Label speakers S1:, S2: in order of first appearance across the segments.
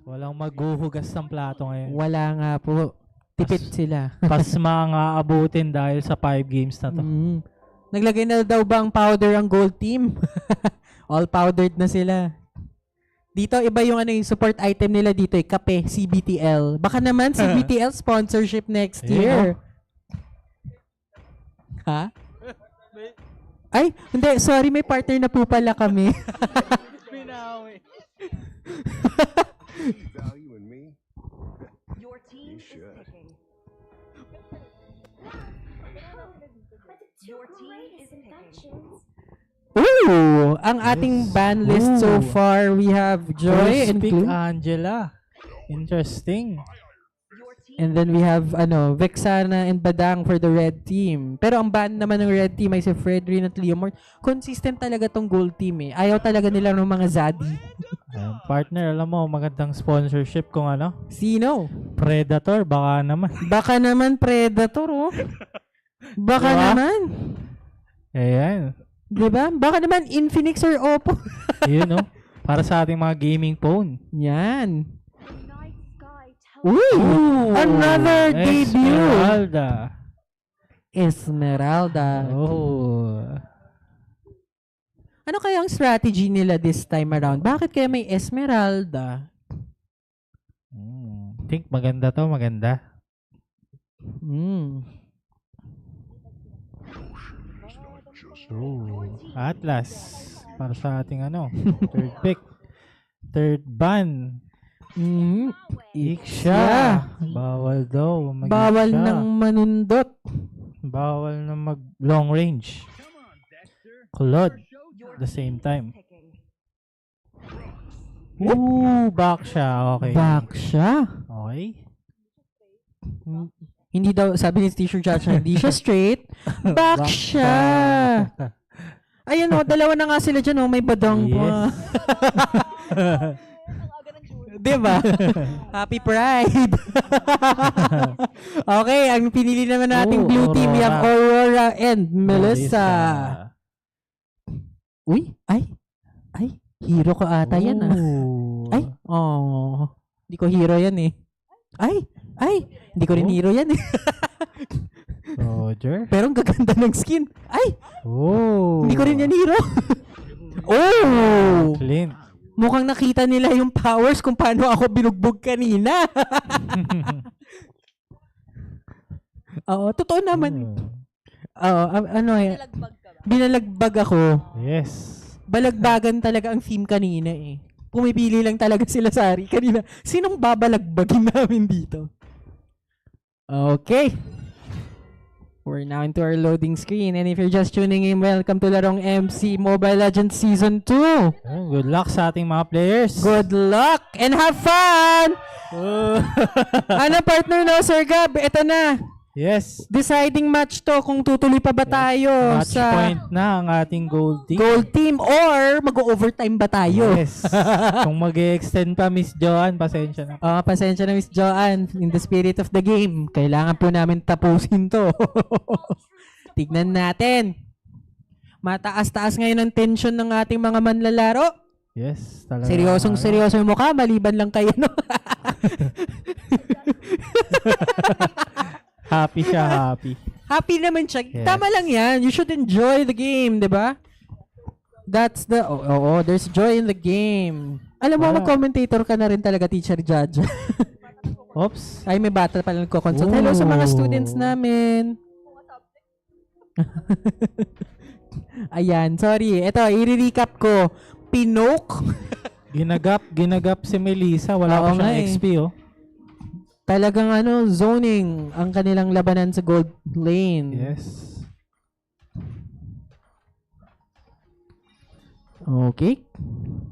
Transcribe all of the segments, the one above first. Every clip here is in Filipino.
S1: Walang maghuhugas ng plato ngayon.
S2: Wala nga po. Tipid sila.
S1: Pasma nga abutin dahil sa 5 games na to.
S2: Naglagay na daw ba ang powder ang gold team? All powdered na sila. Dito, iba yung yung support item nila dito, kape, CBTL. Baka naman CBTL sponsorship next year. Ha? Ay, hindi, sorry, may partner na po pala kami.
S3: Value in me?
S4: Your team is
S3: should.
S4: picking. Your team is picking.
S2: Ooh, ang ating ban list so
S1: Ooh.
S2: far, we have Joy
S1: First
S2: and
S1: pick,
S2: Clue.
S1: Angela. Interesting.
S4: Your team
S2: And then we have Vexana and Badang for the red team. Pero ang ban naman ng red team ay si Fredrin at Leomort. Consistent talaga tong gold team eh. Ayaw talaga nila ng mga Zadi.
S1: Partner, alam mo, magandang sponsorship kung ano.
S2: Sino?
S1: Predator, baka naman.
S2: Baka naman Predator oh. Baka
S1: Diba?
S2: naman.
S1: Ayan.
S2: Diba? Baka naman Infinix or Oppo.
S1: Yun, no? Para sa ating mga gaming phone.
S2: Yan.
S4: the night sky tells
S2: Uy! Another debut!
S1: Esmeralda.
S2: Esmeralda.
S1: Oh.
S2: Ano kaya ang strategy nila this time around? Bakit kaya may Esmeralda?
S1: Think maganda to, maganda.
S2: Hmm.
S1: Ooh. Atlas. Para sa ating third pick. Third ban.
S2: Mhm.
S1: Iksha. Bawal daw. mag-Iksha.
S2: Bawal ng manundot.
S1: Bawal na mag long range. Claude. At the same time.
S4: picking.
S1: Ooh, back siya. Okay.
S2: Back siya.
S1: Okay.
S2: Hindi daw, sabi ni Teacher Chacha, hindi siya straight. Back siya. Ayan o, dalawa na nga sila dyan o, may badang pa.
S1: Yes.
S2: Diba? Happy Pride. Okay, ang pinili naman nating blue team, we have Aurora and Melissa. Uy, ay, hero ko ata yan ah.
S1: Ooh.
S2: Ay, oh, hindi ko hero yan eh. Ay, hindi ko rin
S1: Oh.
S2: hero yan eh.
S1: Roger.
S2: Pero ang gaganda ng skin. Ay,
S1: Oh.
S2: hindi ko rin yan hero. Oh,
S1: Clint.
S2: mukhang nakita nila yung powers kung paano ako binugbog kanina. Oo, totoo naman. Oo, binalagbag ako.
S1: Yes.
S2: Balagbagan talaga ang theme kanina eh. Pumipili lang talaga sila sa Ari kanina. Sinong babalagbagin namin dito? Okay. We're now into our loading screen. And if you're just tuning in, welcome to Larong MC Mobile Legends Season 2.
S1: Good luck sa ating mga players.
S2: Good luck and have fun! Ano partner no, Sir Gab? Ito na.
S1: Yes.
S2: Deciding match to kung tutuloy pa ba tayo
S1: Match
S2: sa
S1: point na ang ating gold team.
S2: gold team or mag-overtime ba tayo?
S1: Yes. Kung mag-extend pa, Miss Joanne, pasensya na.
S2: Pasensya na Miss Joanne. In the spirit of the game, kailangan po namin tapusin to. Tignan natin. Mataas-taas ngayon ang tension ng ating mga manlalaro.
S1: Yes. Talaga.
S2: Seryosong-seryoso yung mukha, maliban lang kayo, no?
S1: Happy siya, happy.
S2: Happy naman siya.
S1: Yes.
S2: Tama lang yan. You should enjoy the game, di ba? That's the... Oo, there's joy in the game. Alam mo,
S1: Wala.
S2: mag-commentator ka na rin talaga, Teacher Judge.
S1: Oops.
S2: Ay, may bata pala nagko-consult. Hello sa mga
S1: Ooh.
S2: students namin. Ayan, sorry. Ito, i-recap ko. Pinok.
S1: Ginagap si Melissa. Wala
S2: Oo
S1: pa
S2: nga
S1: siyang
S2: eh.
S1: XP, oh.
S2: Talagang zoning ang kanilang labanan sa gold lane.
S1: Yes.
S2: Okay.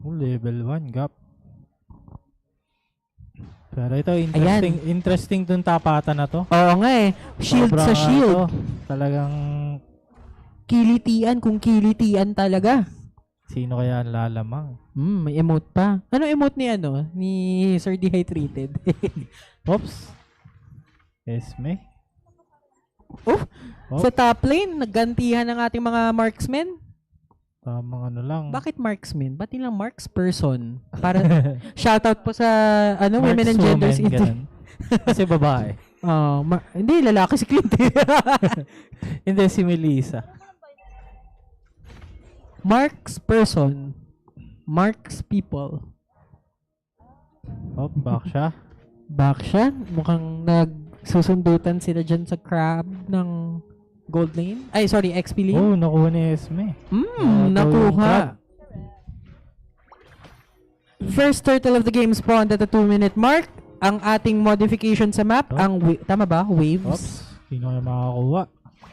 S1: Oh, level 1 gap. Pero ito, interesting dun tapatan na to.
S2: Oo nga eh. Shield sa
S1: Sobrang
S2: shield.
S1: Talagang
S2: Kilitian kung kilitian talaga.
S1: sino kaya ang lalamang?
S2: May emote pa. Ano emote ni Sir Dehydrated?
S1: Oops. Esme.
S2: Oh,
S1: Oh.
S2: sa top lane, naggantihan ng ating mga marksmen.
S1: Tamang ano lang.
S2: Bakit marksman? Ba't nilang marks person? Para shoutout po sa Women and
S1: Markswoman,
S2: Genders
S1: ganun. Kasi babae.
S2: Hindi, lalaki si Clint.
S1: Hindi, si Melissa.
S2: Marks person. Marks people.
S1: Oh, back siya.
S2: Back siya. Mukhang nagsusundutan sila dyan sa crab ng gold lane. Ay, sorry, XP lane.
S1: Oh, nakuha ni Esme.
S2: Nakuha. First turtle of the game spawned at the 2-minute mark. Ang ating modification sa map, tama ba? Waves.
S1: Oops. Sino na makakuha?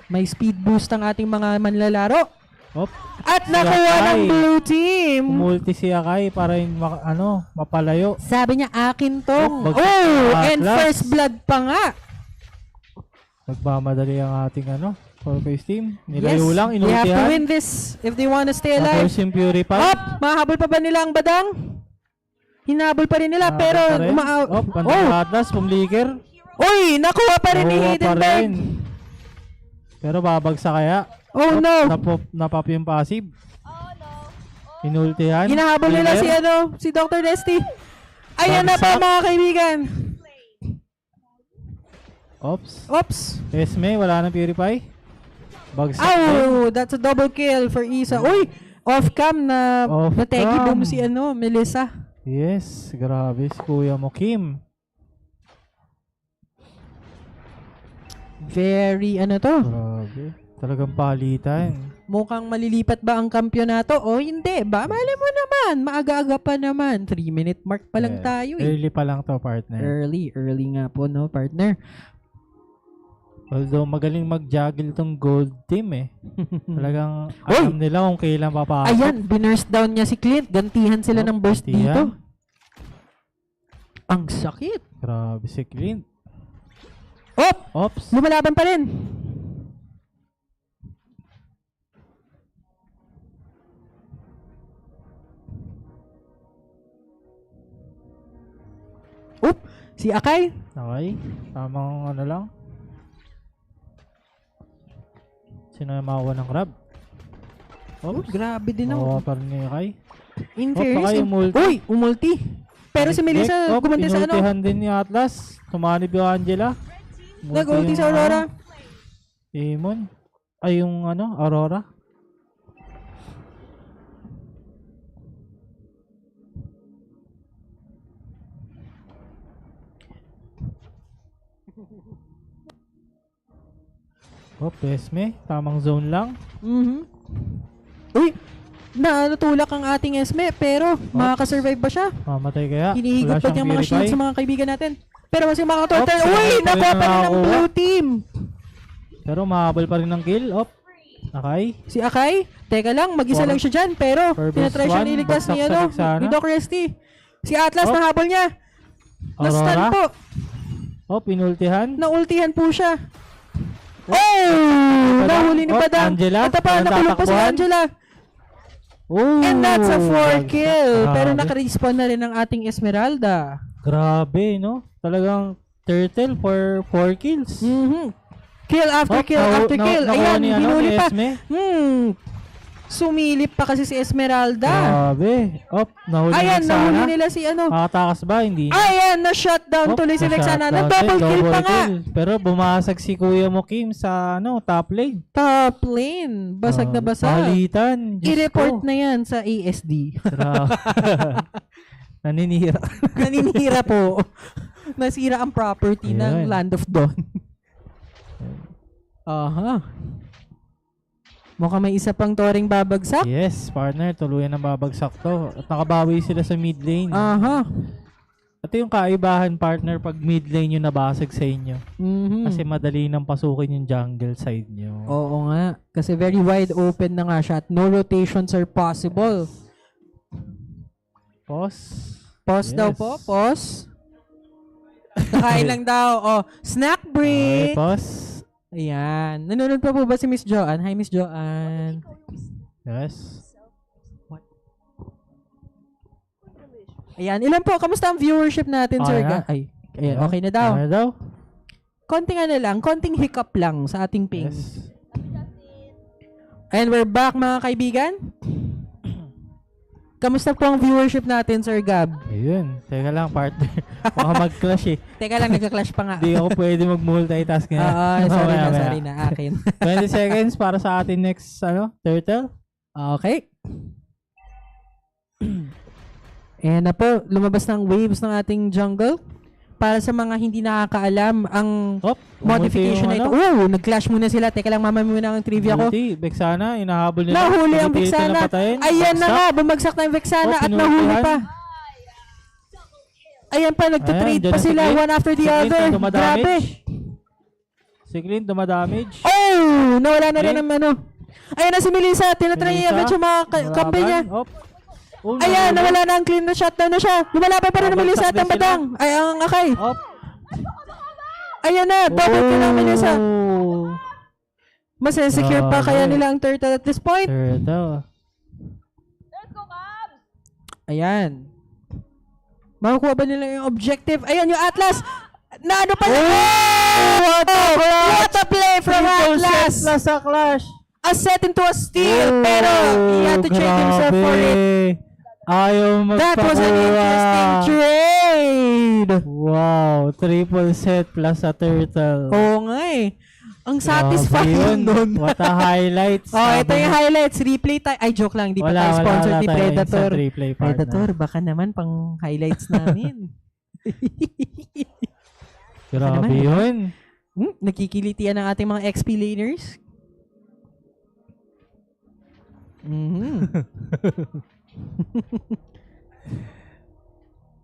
S2: May speed boost ang ating mga manlalaro.
S1: Op.
S2: At
S1: Si
S2: nakuha ng
S1: Akai.
S2: blue team.
S1: Multi si Akai para mapalayo.
S2: Sabi niya, akin tong.
S1: Oh,
S2: And
S1: Atlas.
S2: first blood pa nga.
S1: Nagmamadali ang ating Four-face team. Nilayo lang,
S2: they have to
S1: inultihan.
S2: win this if they want to stay alive.
S1: Tapos yung Purify.
S2: Mahabol pa ba nila ang badang? Hinabol pa rin nila, pero
S1: Atlas, pumlikir.
S2: Uy, nakuha pa rin ni
S1: Nakuha pa
S2: Hiddenberg.
S1: rin. Pero babagsak kaya.
S2: Oh no.
S1: Napop yung passive. Inultihan.
S2: Hinahabol nila si Dr. Nesty. Ayan na pa
S1: Bagsak.
S2: mga kaibigan.
S1: Oops. Esme, wala nang Purify. Bagsak din.
S2: That's a double kill for Isa. Uy, off-cam na nategi boom si Melissa.
S1: Yes, grabe si Kuya mo, Kim.
S2: Very
S1: Grabe. Talagang palitan.
S2: mukhang malilipat ba ang kampyonato o hindi ba? Malay mo naman, maaga-aga pa naman. 3-minute mark pa lang tayo eh.
S1: Early pa lang to, partner.
S2: Early nga po, no, partner?
S1: Although magaling mag-juggle tong gold team eh. Talagang alam nila kung kailan papasok.
S2: Ayan, binurst down niya si Clint. Gantihan sila ng burst dito. Ang sakit.
S1: Grabe si Clint. Oops.
S2: Lumalaban pa rin. Si Akai.
S1: Okay. Tamang lang. Sino yung makakuha ng crab?
S2: Grabe din
S1: Makuha
S2: ako.
S1: pa rin ni Kai.
S2: In fairness.
S1: Baka yung multi.
S2: Uy, umulti. Pero si Melissa gumanda sa
S1: Inultihan din ni Atlas. Tumanib yung Angela.
S2: Nag-ulti sa Aurora.
S1: Amon. Ay, yung Aurora. Esme. Tamang zone lang.
S2: Uy, natulak ang ating Esme, pero makakasurvive ba siya?
S1: Mamatay kaya.
S2: Hinihigot
S1: Wala
S2: pa
S1: siyang
S2: niyang mga
S1: verify.
S2: shields sa mga kaibigan natin. Pero mas yung mga total.
S1: Oops,
S2: Uy,
S1: nakuha pa rin
S2: nakuha pa rin ng
S1: nakakuha.
S2: blue team.
S1: Pero mahabol pa rin ng kill. Okay.
S2: Si Akai, teka lang, mag-isa lang siya dyan, pero tinatry siya niligtas ni,
S1: bagsak sa
S2: ni Doc Resty. Si Atlas, nahabol niya. Na-stun
S1: Aurora.
S2: po.
S1: Pinultihan.
S2: Naultihan po siya. Nahuli ni Badang.
S1: Angela.
S2: Ito pa, nakulong pa si Angela. And that's a 4 kill. Pero naka-respawn na rin ang ating Esmeralda.
S1: Grabe, no? Talagang turtle for 4 kills.
S2: Kill after kill after kill. Ayan, hinuli pa.
S1: Esme.
S2: Sumilip pa kasi si Esmeralda.
S1: Grabe. Nahuli
S2: Ayan,
S1: ni
S2: nahuli
S1: Lexana.
S2: nila si
S1: Makatakas ba? Hindi.
S2: Ayan, na-shutdown tuloy si Lexana. Nag-double kill pa nga.
S1: Pero bumasag si Kuya mo, Kim, sa top lane.
S2: Top lane. Basag na basag.
S1: Palitan. Diyos
S2: I-report
S1: ko.
S2: na yan sa ASD.
S1: Grabe. Naninira.
S2: Naninira po. Nasira ang property ng
S1: Ayan.
S2: Land of Dawn. Mukhang may isa pang toring babagsak.
S1: Yes, partner. Tuluyan ng babagsak to. At nakabawi sila sa mid lane. Ito yung kaibahan, partner, pag mid lane yung nabasag sa inyo. Kasi madali nang pasukin yung jungle side nyo.
S2: Oo nga. Kasi very wide open na nga siya at no rotations are possible. Pause daw po. Pause. Kakain lang daw. Snack break.
S1: Pause.
S2: Ayan. Nanonood pa po ba si Miss Joanne? Hi, Miss Joanne.
S1: Yes.
S2: Ayan. Ilan po? Kamusta ang viewership natin, Sir? Ayan. Okay na daw.
S1: Okay na daw.
S2: Konting hiccup lang sa ating ping.
S1: Yes.
S2: And we're back, mga kaibigan. Kamusta po ang viewership natin, Sir Gab?
S1: Ayun. Teka lang, partner. Baka mag-clash eh.
S2: Teka lang, nagka-clash pa nga.
S1: Hindi ako pwede mag-multitask ngayon.
S2: Sorry na, akin.
S1: 20 seconds para sa atin next, turtle.
S2: Okay. Ayan na po, lumabas ng waves ng ating jungle. Para sa mga hindi nakakaalam, ang modification na ito. Nag-clash muna sila. Teka lang, mama muna ang trivia ko.
S1: Vexana, inahabol nila.
S2: Nahuli ang Vexana. Ayan na nga, bumagsak na yung Vexana at nahuli pa. Ayan pa, nagtutrade pa sila one after the other. Grabe.
S1: Si Clint, dumadamage.
S2: Oh! Nawala na rin ang Ayan na si Melissa. Tinatry niya yung mga kampi niya. Ayan, nawala na ang clean na shutdown na siya. Lumalapay pa rin ang Melissa at ang Badang. Ay, ang Akay. Ayan na, double kill ang Melissa. Mas insecure pa kaya nila ang turtle at this point.
S1: Turtle.
S2: Ayan. Makukuha ba nila yung objective? Ayan, yung Atlas. Na ano pa yun? What a play from Atlas.
S1: Sa clash.
S2: A set into a steal. Pero, he had to trade himself for it.
S1: Ayaw magpakuha.
S2: That was an interesting trade.
S1: Wow, triple set plus a turtle.
S2: Oo nga eh. Ang satisfying nun.
S1: What a highlights.
S2: Ito yung highlights. Replay tayo. Ay, joke lang. Di pa tayo sponsored ni Predator. Predator, baka naman pang highlights namin.
S1: Grabe yun.
S2: Nakikilitian ang ating mga XP laners.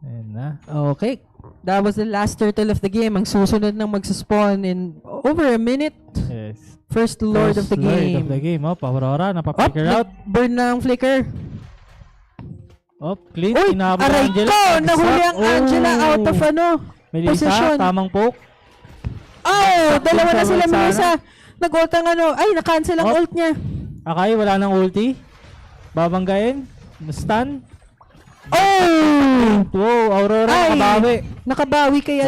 S1: Ayan na.
S2: Okay. That was the last turtle of the game. Ang susunod nang magsaspawn in over a minute.
S1: Yes.
S2: First Lord of the game.
S1: Lord of the game. Aurora, napapflicker out.
S2: Burn na ang flicker.
S1: Clint, inahabol
S2: aray
S1: Angela.
S2: ko! Nahuli ang Angela out of
S1: Melissa,
S2: position.
S1: tamang poke.
S2: Dalawa na sila Melissa. Nag-ult ang na-cancel ang ult niya.
S1: Akay, wala nang ulti. Babanggain. Stun. Wow, Aurora, nakabawi.
S2: Nakabawi kay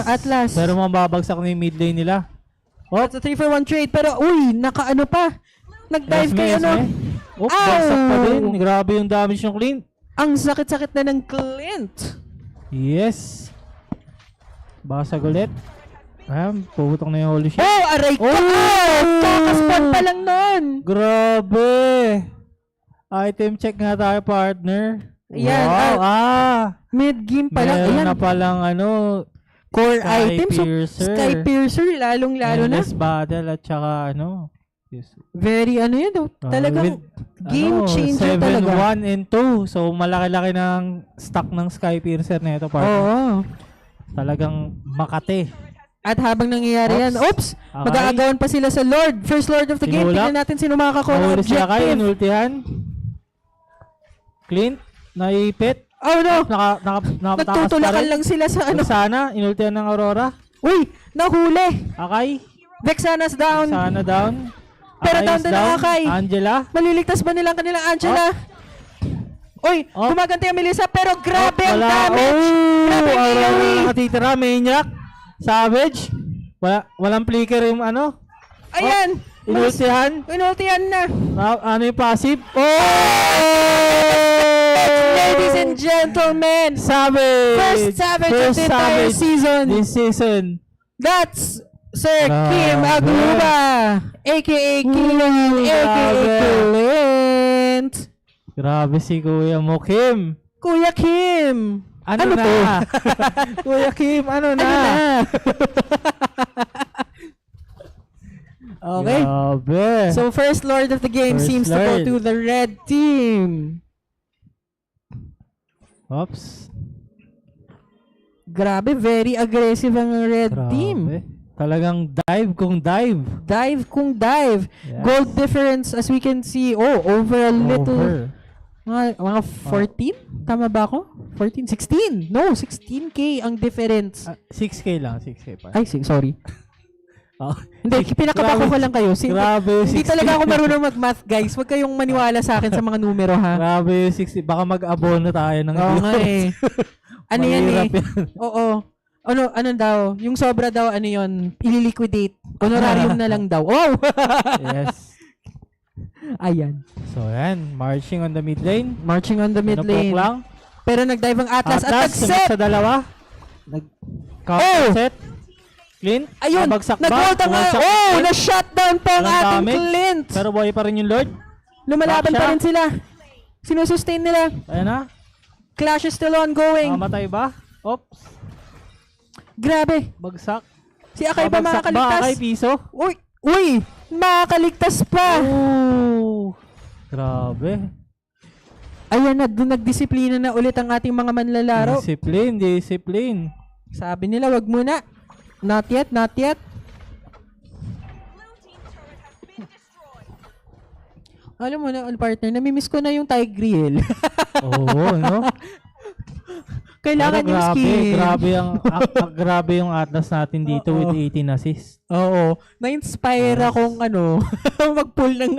S2: Atlas.
S1: Pero mababagsak na yung mid lane nila.
S2: It's a 3-for-1 trade. Pero, naka pa. Nag-dive kay
S1: bagsak pa din. Grabe yung damage ng Clint.
S2: Ang sakit-sakit na ng Clint.
S1: Yes. Basag ulit. Puputok na yung holy shit.
S2: Aray ko! Kakaspawn pa lang nun.
S1: Grabe. Item check nga tayo, partner.
S2: Ayan,
S1: wow,
S2: mid-game pa lang.
S1: Meron na palang
S2: core
S1: Sky
S2: items.
S1: Piercer.
S2: Sky Piercer, lalong-lalo na.
S1: Endless battle at saka
S2: Very talagang game changer talaga.
S1: 7-1 and 2. So, malaki-laki ng stock ng Sky Piercer na ito, partner.
S2: Oo.
S1: Talagang makate.
S2: At habang nangyayari yan, mag-aagawan pa sila sa Lord. First Lord of the game. Tingnan natin sino makakakuha ng objective.
S1: Inultihan. Clint, naipit.
S2: No.
S1: Nagtutulakan
S2: lang sila sa
S1: Vexana, inultihan ng Aurora.
S2: Uy, nahuli.
S1: Akay.
S2: Vexana's down.
S1: Vexana down.
S2: Pero down din ang Akay.
S1: Angela.
S2: Maliligtas ba nila ang kanilang Angela? Uy, gumaganti ang Melissa pero grabe ang damage. Grabe ang
S1: Aurora nakatitira, Maniac. Savage. Walang flicker yung
S2: Ayan.
S1: Inultihan
S2: na.
S1: Yung passive?
S2: Ladies and gentlemen,
S1: Savage!
S2: First Savage of the entire season.
S1: This season.
S2: That's Sir Kim Aguba, a.k.a. Kim, a.k.a. Clint.
S1: Grabe si Kuya mo, Kim.
S2: Kuya Kim.
S1: Ano na? Kuya Kim, ano na?
S2: Okay.
S1: Grabe.
S2: So, first Lord of the game seems to go to the red team.
S1: Oops.
S2: Grabe, very aggressive ang red team.
S1: Talagang dive kung dive.
S2: Dive kung dive. Yes. Gold difference as we can see. Over a little. Mga 14? Tama ba ako? 14? 16? No, 16K ang difference.
S1: 6K lang, 6K pa.
S2: Ay, sorry. Hindi, pinakabako ko lang kayo.
S1: Grabe,
S2: hindi talaga ako marunong mag-math, guys. Huwag kayong maniwala sa akin sa mga numero, ha?
S1: Grabe, 60. Baka mag-abono tayo ng
S2: nga eh. Ano yan eh? Oo. Ano daw? Yung sobra daw, ano yun? Ililiquidate. Honorarium na lang daw. Oh!
S1: Yes.
S2: Ayan.
S1: So, yan. Marching on the mid lane.
S2: Marching on the mid
S1: Ano, poke
S2: lane.
S1: lang.
S2: Pero nag-dive ang Atlas, at
S1: sunod
S2: nag-set.
S1: sa dalawa. Counter set. Clint.
S2: Ayun,
S1: Nabagsak ba?
S2: nag-ult ang
S1: Bumagsak si
S2: oh,
S1: Clint.
S2: na-shutdown pa ang
S1: Walang
S2: ating
S1: damage.
S2: Clint.
S1: Pero buhay pa rin yung Lord.
S2: Lumalaban
S1: Back
S2: pa
S1: siya.
S2: rin sila. Sinusustain nila.
S1: Ayan na.
S2: Clash is still ongoing.
S1: Mamatay ba? Oops.
S2: Grabe.
S1: Bagsak.
S2: Si Akay ba
S1: Babagsak
S2: makakaligtas?
S1: Akay piso?
S2: Uy, makakaligtas pa.
S1: Oh. Grabe.
S2: Ayan na, doon nagdisiplina na ulit ang ating mga manlalaro.
S1: Discipline.
S2: Sabi nila, wag muna. Not yet, not yet. Alam mo na, partner, namimiss ko na yung Tigreal.
S1: Oo, no?
S2: Kailangan
S1: Pero
S2: yung skin.
S1: grabe yung Atlas natin dito
S2: Oo.
S1: with 18 assists.
S2: Oo. Na-inspire akong mag-pull ng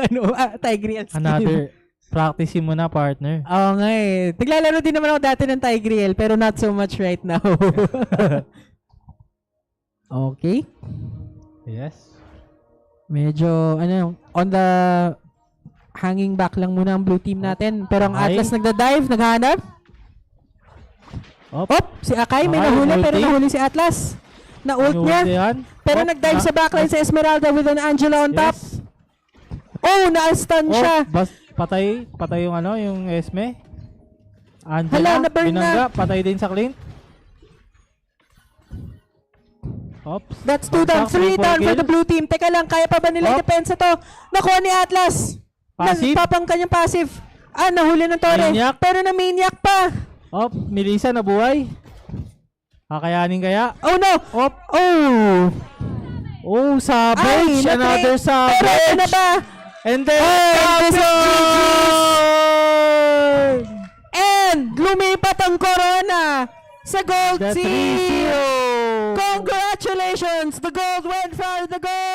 S2: Tigreal skin.
S1: Another, practice mo na, partner.
S2: Oo nga eh. Naglalaro din naman ako dati ng Tigreal, pero not so much right now. Okay.
S1: Yes.
S2: Medyo, on the hanging back lang muna ang blue team natin. Pero ang
S1: Akay.
S2: Atlas nagda-dive, naghahanap.
S1: Op.
S2: Si Akay may
S1: Akay,
S2: nahuli, pero
S1: ulti.
S2: nahuli si Atlas. Na-ult niya.
S1: Yan.
S2: Pero
S1: Op,
S2: nag-dive sa backline si Esmeralda with an Angela on top.
S1: Yes.
S2: Oh, na-stun siya.
S1: Patay yung yung Esme. Angela,
S2: Hala, na-burn
S1: binangga,
S2: na.
S1: patay din sa Clint. Oops.
S2: That's 2 down,
S1: Bagsak,
S2: 3 down for
S1: kill.
S2: the blue team. Teka lang, kaya pa ba nila
S1: Op.
S2: depensa to? Nakuha ni Atlas.
S1: Passive.
S2: Nagpapang kanyang passive. Nahuli ng Torre.
S1: Maniac.
S2: Pero na-maniac pa.
S1: Op, Melissa nabuhay. Kakayanin kaya?
S2: Oh no!
S1: Op.
S2: Oh!
S1: Oh, savage. Another
S2: Pero ito na
S1: savage.
S2: ba?
S1: And then,
S2: And lumipat ang Corona sa Gold
S1: The
S2: Team!
S1: 3-0.
S2: Congratulations! The gold went for the gold!